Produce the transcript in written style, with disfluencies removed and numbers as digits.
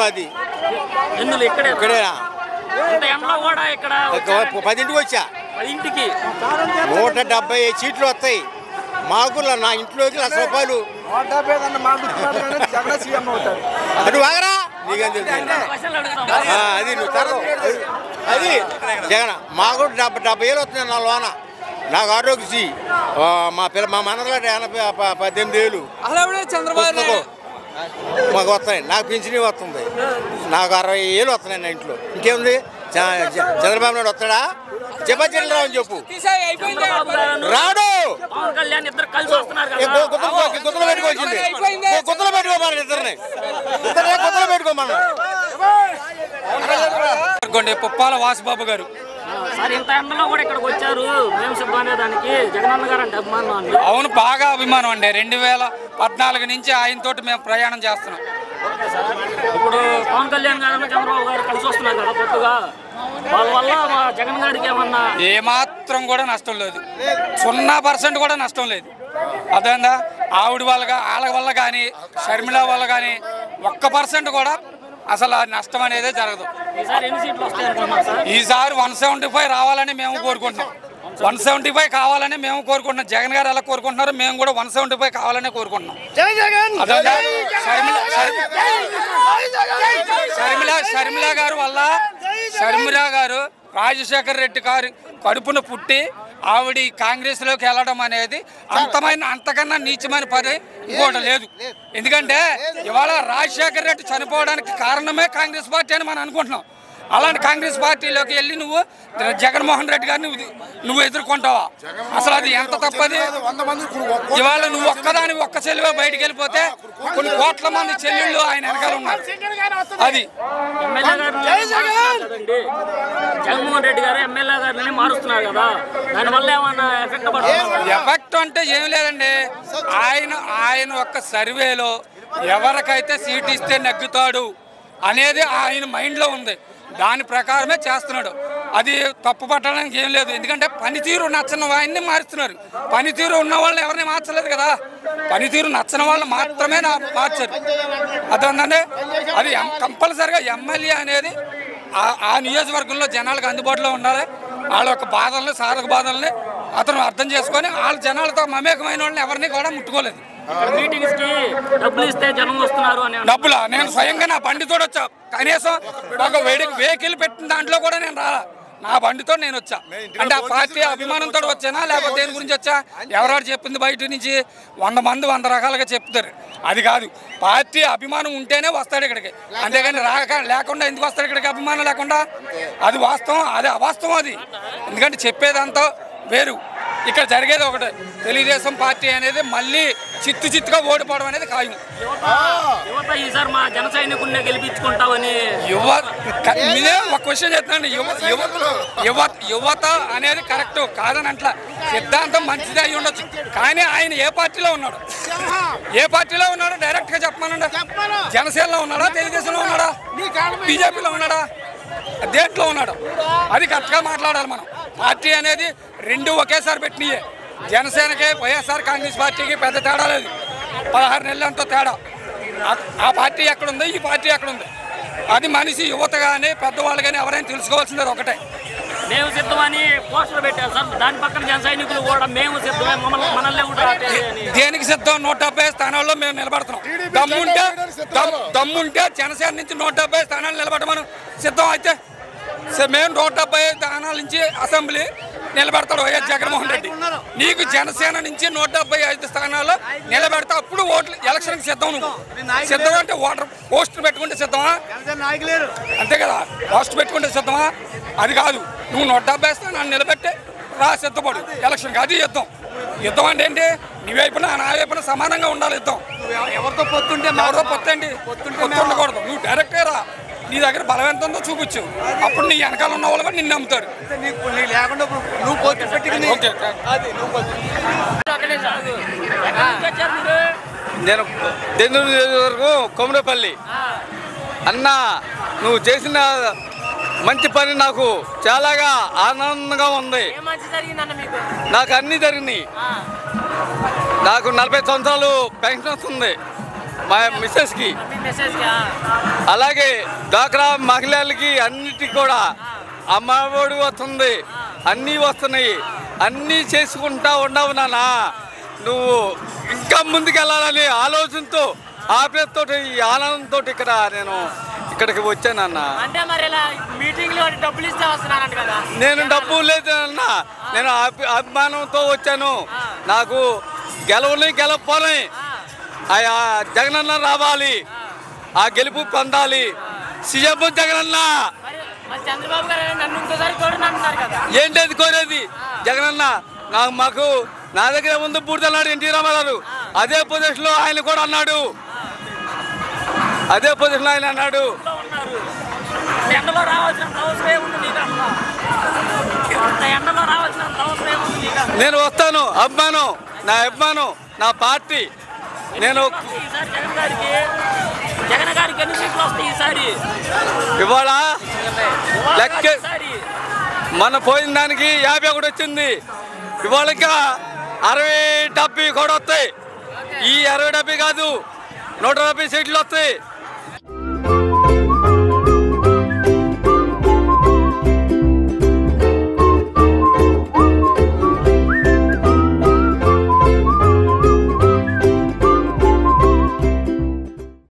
మాది. ఎందులో ఇక్కడేనా? 10ంటికి వచ్చా. 10ంటికి 170 సీట్లు వస్తాయి మాకు. నా ఇంట్లోకి ₹1,00,000. అటు వాగరా నీకేం తెలుసు? అది నువ్వు అది జగన్ మాకు 70,000 వస్తుంది నా లోన. నాకు ఆరోగ్యశ్రీ మా మనలో 18,000 పుస్తకం మాకు వస్తాయి. నాకు పింఛనీ వస్తుంది. నాకు 60,000 వస్తున్నాయి నా ఇంట్లో. ఇంకేముంది? చంద్రబాబు నాయుడు వస్తాడా? చెప్పచ్చి రావు అని చెప్పు. రాడు. గుత్తలు పెట్టుకోవాల్సింది. గుత్తలు పెట్టుకోమని ఇద్దరిని గుత్తలు పెట్టుకోమన్నా. పుప్పాల వాసుబాబు గారు ఇంత ఎండలో కూడా ఇక్కడికి వచ్చారు. మేము సిద్ధమనే దానికి జగనన్న గారు అంటే అభిమానం అండి. అవును, బాగా అభిమానం అండి. 2014 నుంచి ఆయనతోటి మేము ప్రయాణం చేస్తున్నాం. ఇప్పుడు పవన్ కళ్యాణ్ గారు చంద్రబాబు గారు కలిసి వస్తున్నారు కదా కొత్తగా. వాళ్ళ వల్ల మా జగన్ గారికి ఏమన్నా ఏమాత్రం కూడా నష్టం లేదు. 0% కూడా నష్టం లేదు. అదేందా ఆవిడ వాళ్ళ వల్ల కానీ షర్మిల వల్ల కానీ 1% కూడా అసలు నష్టం అనేది జరగదు. ఈసారి 175 రావాలని మేము కోరుకుంటున్నాం. 175 కావాలని మేము కోరుకుంటున్నాం. జగన్ గారు ఎలా కోరుకుంటున్నారు, మేము కూడా 175 కావాలని కోరుకుంటున్నాం. షర్మిల గారు వల్ల షర్మిల గారు రాజశేఖర రెడ్డి గారు కడుపున పుట్టి ఆవిడ కాంగ్రెస్లోకి వెళ్ళడం అనేది అంతకన్నా నీచమైన పని ఇంకోటి లేదు. ఎందుకంటే ఇవాళ రాజశేఖర రెడ్డి చనిపోవడానికి కారణమే కాంగ్రెస్ పార్టీ అని మనం అనుకుంటున్నాం. అలాంటి కాంగ్రెస్ పార్టీలోకి వెళ్ళి నువ్వు జగన్మోహన్ రెడ్డి గారిని నువ్వు ఎదుర్కొంటావా? అసలు అది ఎంత తప్పది. ఇవాళ నువ్వు ఒక్క చెల్లివే బయటికి వెళ్ళిపోతే కొన్ని కోట్ల మంది చెల్లెళ్ళు ఆయన వెనకాల ఉన్నారు. అది జగన్మోహన్ రెడ్డి గారు ఎమ్మెల్యే గారిని మారుస్తున్నారు కదా, దానివల్ల ఏమన్నా ఎఫెక్ట్ అంటే ఏం లేదండి. ఆయన ఒక్క సర్వేలో ఎవరికైతే సీట్ ఇస్తే నెగ్గుతాడు అనేది ఆయన మైండ్లో ఉంది. దాని ప్రకారమే చేస్తున్నాడు. అది తప్పు పట్టడానికి ఏం లేదు. ఎందుకంటే పనితీరు నచ్చని వాడిని మారుస్తున్నారు. పనితీరు ఉన్న వాళ్ళని ఎవరిని మార్చలేదు కదా. పనితీరు నచ్చని వాళ్ళు మాత్రమే మార్చారు. అదంటే అది కంపల్సరిగా ఎమ్మెల్యే అనేది ఆ నియోజకవర్గంలో జనాలకు అందుబాటులో ఉండాలి. వాళ్ళ యొక్క బాధల్ని సాధక బాధల్ని అతను అర్థం చేసుకొని వాళ్ళ జనాలతో మమేకమైన వాళ్ళని ఎవరిని కూడా ముట్టుకోలేదు. మీటింగ్స్ కి డబ్బులు ఇస్తే జనం వస్తున్నారు అని. డబ్బులా? నేను స్వయంగా నా బండితో వచ్చా. కనీసం ఒక వెహికల్ పెట్టిన దాంట్లో కూడా నేను రాలా. నా బండితో నేను వచ్చా. అంటే ఆ పార్టీ అభిమానంతో వచ్చానా లేకపోతే దేని గురించి వచ్చా? ఎవరెవరు చెప్పింది బయట నుంచి 100 మంది 100 రకాలుగా చెప్తారు. అది కాదు. పార్టీ అభిమానం ఉంటేనే వస్తాడు ఇక్కడికి. అంతేగాని లేకుండా ఎందుకు వస్తాడు ఇక్కడికి అభిమానం లేకుండా? అది వాస్తవం, అది అవాస్తవం. అది ఎందుకంటే చెప్పేదంతా వేరు, ఇక్కడ జరిగేది ఒకటే. తెలుగుదేశం పార్టీ అనేది మళ్ళీ చిత్తుగా ఓడిపోవడం అనేది ఖాయం. యువత ఈసారి మా జన సైనికుడిని గెలిపించుకుంటామని ఒక క్వశ్చన్ చెప్తాను. యువత అనేది కరెక్ట్ కాదని అట్లా సిద్ధాంతం మంచిది అయి ఉండొచ్చు. కానీ ఆయన ఏ పార్టీలో ఉన్నాడు? డైరెక్ట్ గా చెప్పమనండి. జనసేనలో ఉన్నాడా, తెలుగుదేశంలో ఉన్నాడా, బీజేపీలో ఉన్నాడా, దేంట్లో ఉన్నాడు? అది కరెక్ట్గా మాట్లాడాలి మనం. పార్టీ అనేది రెండు ఒకేసారి పెట్టినయే. జనసేనకి వైఎస్ఆర్ కాంగ్రెస్ పార్టీకి పెద్ద తేడా లేదు. 16 నెలలంతా తేడా. ఆ పార్టీ ఎక్కడుంది, ఈ పార్టీ ఎక్కడుంది, అది మనిషి యువత కానీ పెద్దవాళ్ళు కానీ ఎవరైనా తెలుసుకోవాల్సిందే ఒకటే. మేము సిద్ధమని పోస్టర్ పెట్టారు సార్. దాని పక్కన జన సైనికులు కూడా మేము సిద్ధమే, మనల్ని దేనికి సిద్ధం? 170 స్థానాల్లో మేము నిలబడుతున్నాం. దమ్ముంటే జనసేన నుంచి 170 స్థానాలు నిలబడమని సిద్ధం. అయితే మేము 170 స్థానాల నుంచి అసెంబ్లీ నిలబెడతాడు వైఎస్ జగన్మోహన్ రెడ్డి. నీకు జనసేన నుంచి 175 స్థానాల్లో నిలబెడతా. అప్పుడు ఓట్లు ఎలక్షన్కి సిద్ధం. నువ్వు సిద్ధం అంటే పోస్టర్ పెట్టుకుంటే సిద్ధమా? అంతే కదా, పోస్టర్ పెట్టుకుంటే సిద్ధమా? అది కాదు. నువ్వు 170 స్థానాలు నిలబెట్టే సిద్ధపడు ఎలక్షన్కి. అది యుద్ధం అంటే ఏంటి? నీ వైపున నా వైపున సమానంగా ఉండాలి యుద్ధం. ఎవరితో పొత్తుంటే పొత్తు ఉండకూడదు. నువ్వు డైరెక్ట్గా రా. నీ దగ్గర బలం ఎంత ఉందో చూపించు. అప్పుడు నీ వెనకాల ఉన్న వాళ్ళు కూడా నిన్ను నమ్ముతారు. నేను దెందూరు నియోజకవర్గం కొమరపల్లి. అన్న, నువ్వు చేసిన మంచి పని నాకు చాలాగా ఆనందంగా ఉంది. నాకు అన్నీ జరిగినాయి. నాకు 40 సంవత్సరాలు పెన్షన్ వస్తుంది. మా మిస్సెస్కి, అలాగే డ్వాక్రా మహిళలకి అన్నిటికీ కూడా అమ్మఒడి వస్తుంది, అన్నీ వస్తున్నాయి. అన్నీ చేసుకుంటా ఉండవు నాన్న. నువ్వు ఇంకా ముందుకెళ్ళాలని ఆలోచనతో ఆప్యాయతతో ఈ ఆనందంతో ఇక్కడికి వచ్చానన్న. నేను డబ్బు లేదన్న, నేను అభిమానంతో వచ్చాను. నాకు గెలవపోని జగనన్న రావాలి, ఆ గెలుపు పొందాలి. సీఎం జగనన్న. ఏంటది కోరేది? జగనన్న మాకు నా దగ్గర ముందు పూర్తి అన్నాడు ఎన్టీ రామారావు. అదే పొజిషన్లో ఆయన కూడా అన్నాడు. నేను వస్తాను. నా అభిమానం, నా పార్టీ. నేను ఇవాళ లెక్క మన పోయిన దానికి 51 వచ్చింది. ఇవాళ ఇంకా 60-70 కూడా వస్తాయి. ఈ 60-70 కాదు, 170 సీట్లు వస్తాయి.